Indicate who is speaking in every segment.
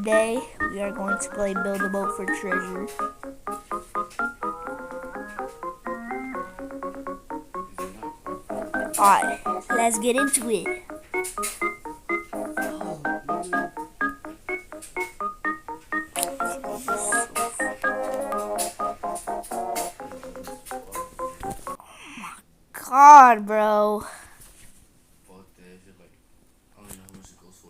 Speaker 1: today we are going to play Build a Boat for Treasure. Alright, let's get into it. God, bro.
Speaker 2: Fuck that shit, like, I don't even know how much it goes for.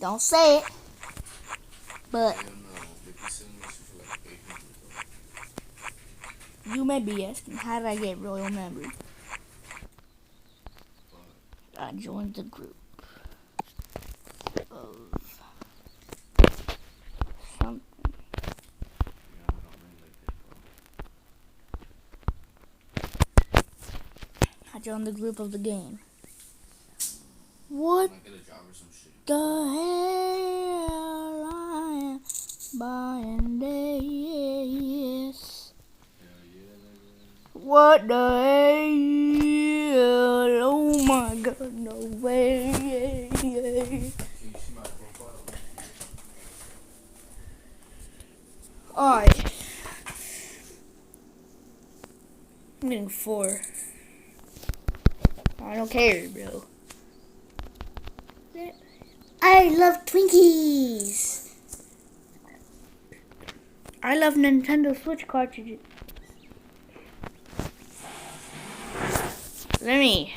Speaker 1: Don't say it. But
Speaker 2: Damn, no. They be selling this shit for like 800 though.
Speaker 1: you may be asking, how did I get royal member?
Speaker 2: But,
Speaker 1: I joined the group of something.
Speaker 2: yeah, I don't really like that, bro.
Speaker 1: I joined the group of the game. What
Speaker 2: Can I get a job or some shit?
Speaker 1: the hell I am buying this?
Speaker 2: Hell yeah, nigga.
Speaker 1: What the hell? Oh my god, no way.
Speaker 2: Can you see my profile?
Speaker 1: Alright. I'm getting 4. I don't care, bro. I love Twinkies. I love Nintendo Switch cartridges. Let me.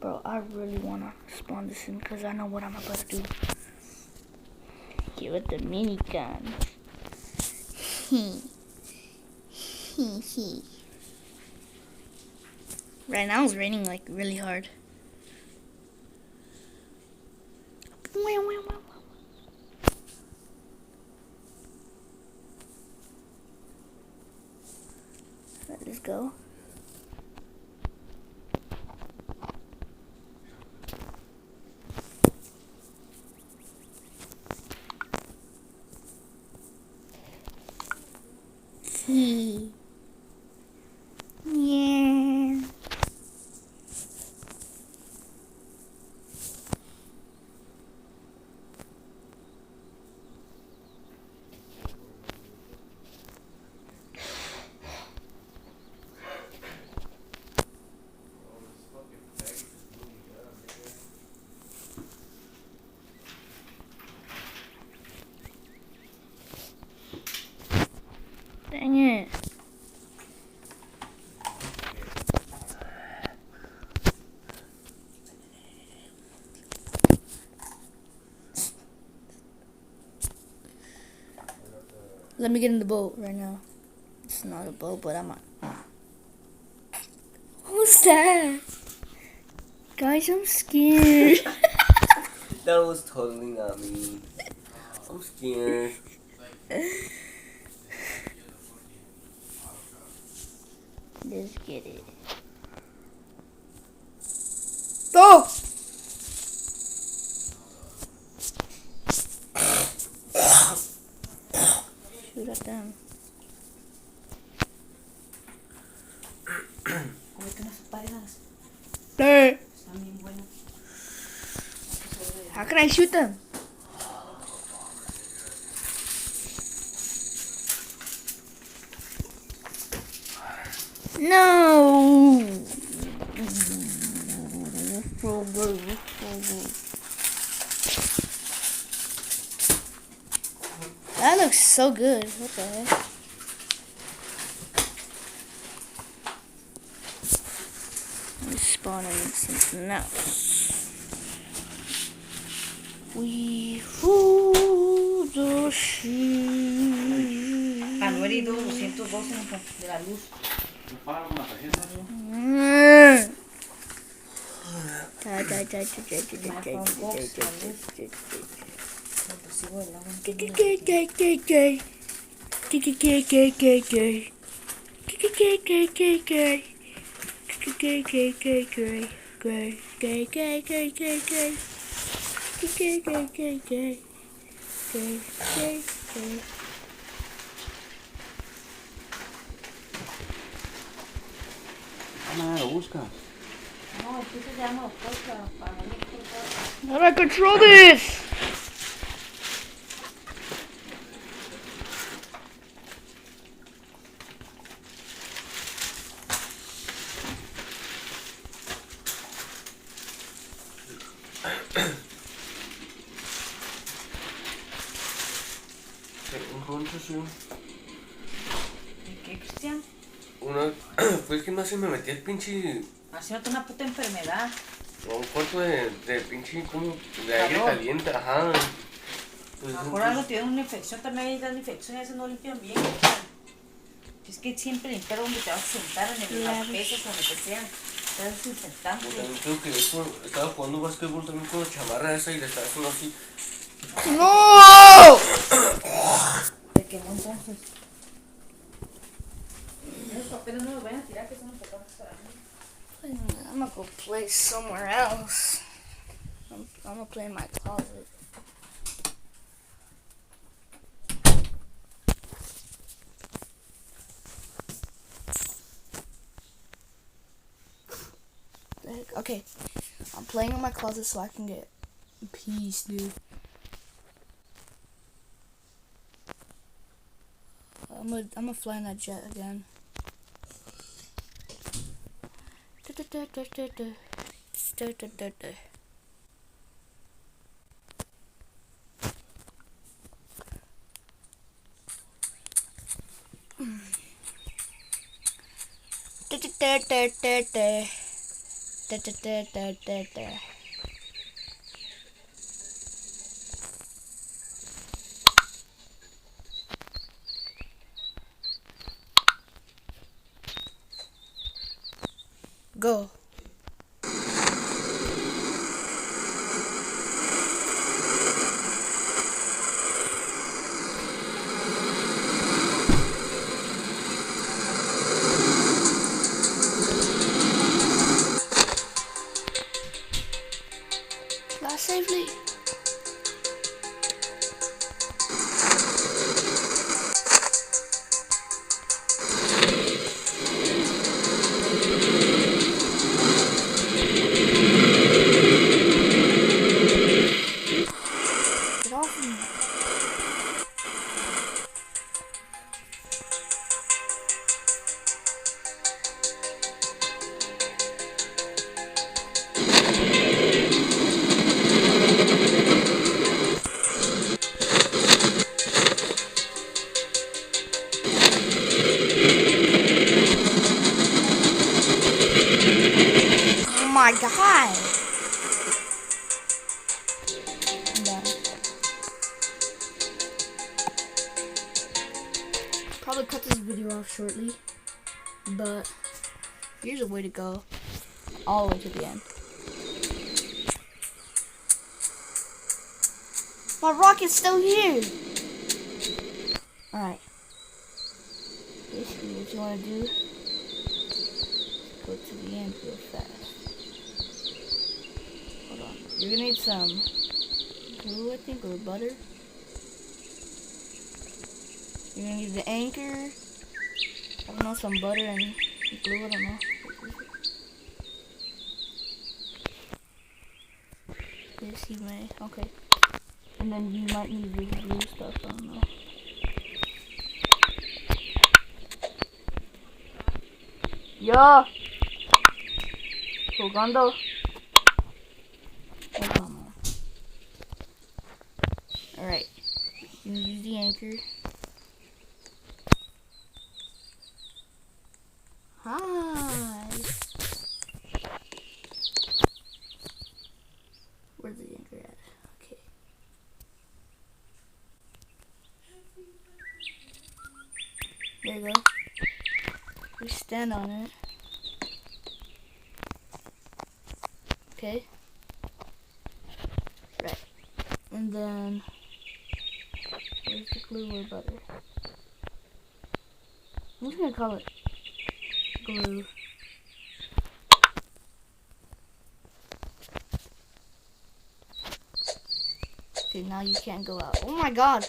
Speaker 1: Bro, I really want to spawn this in because I know what I'm about to do. Give it the mini gun. Right now it's raining like really hard. Let's go. Yeah. Dang it. Let me get in the boat right now. It's not a boat, but I'm Who's that? Guys, I'm scared.
Speaker 3: That was totally not me. I'm scared.
Speaker 1: Let's get it. Go! Shoot at them. Hey. How can I shoot them? No! That looks so good. What the heck? I'm spawning something else. We food the sheep.
Speaker 4: Anuerido 212 de la luz.
Speaker 3: Ah, lo buscas.
Speaker 4: No, el piso ya no toca para no ir por todo.
Speaker 1: How do I control this?
Speaker 3: Entonces,
Speaker 4: ¿Y qué, Cristian?
Speaker 3: pues que no se me metía el pinche.
Speaker 4: Haciéndote una puta enfermedad.
Speaker 3: Un cuarto de pinche como de aire
Speaker 4: Calor.
Speaker 3: caliente, ajá. Pues,
Speaker 4: A lo mejor algo tiene una infección, también hay las infecciones, esas no limpian bien. Es que siempre limpiar donde te vas a sentar, en las pesas o donde te sean. Estás desinfectando.
Speaker 3: También creo que eso, estaba jugando básquetbol también con la chamarra esa y le estaba haciendo así.
Speaker 1: No!
Speaker 4: ¿De quemó entonces? Esos papeles no los vayan a tirar, que son importantes para mí.
Speaker 1: I'm gonna go play somewhere else. I'm gonna play in my closet. The heck? Okay, I'm playing in my closet so I can get peace, dude. I'm gonna fly in that jet again. Go. Fly safely. Get off me. Oh my god. I'm done. Probably cut this video off shortly, but here's a way to go all the way to the end. My rocket's still here. Alright. Basically what you want to do is go to the end real fast. Hold on. You're gonna need some glue, I think, or butter. You're gonna need the anchor. I don't know, some butter and glue, I don't know. This you may, okay. And then you might need this blue stuff, I don't know. Yo! Jugando. Oh, come on. Alright. You can use the anchor. Hi! Where's the anchor at? Okay. There you go. We stand on it. Okay. Right. And then where's the glue or butter? I'm just gonna call it glue. Okay, now you can't go out. Oh my god!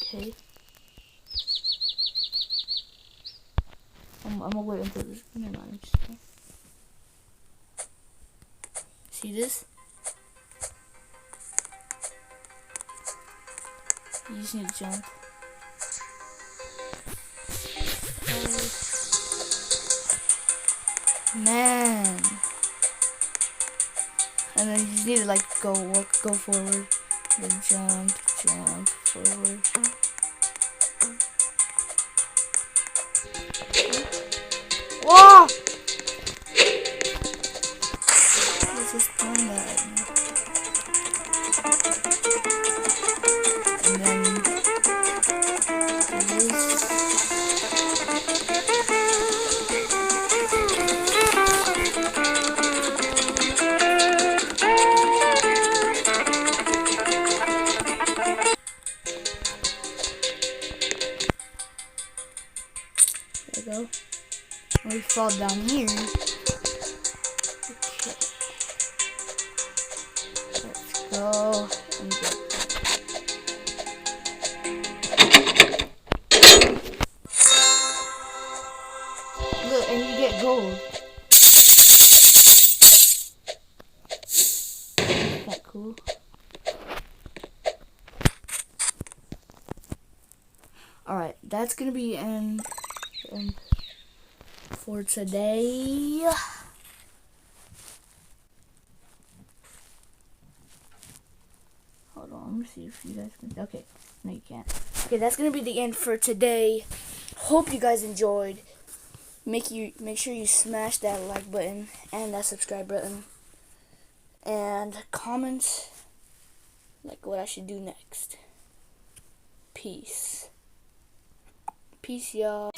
Speaker 1: Okay. wait until this. Never mind. I'm just kidding. See this? You just need to jump. Man. And then you just need to like go forward. Then jump forward. Whoa! Let's just turn that. And then there we go. And we fall down here. Okay. Let's go and get. Look, and you get gold. Isn't that cool? Alright, that's gonna be end for today. Hold on, let me see if you guys can. Okay, no, you can't. Okay, that's gonna be the end for today. Hope you guys enjoyed. Make sure you smash that like button and that subscribe button, and comment like what I should do next. Peace, y'all.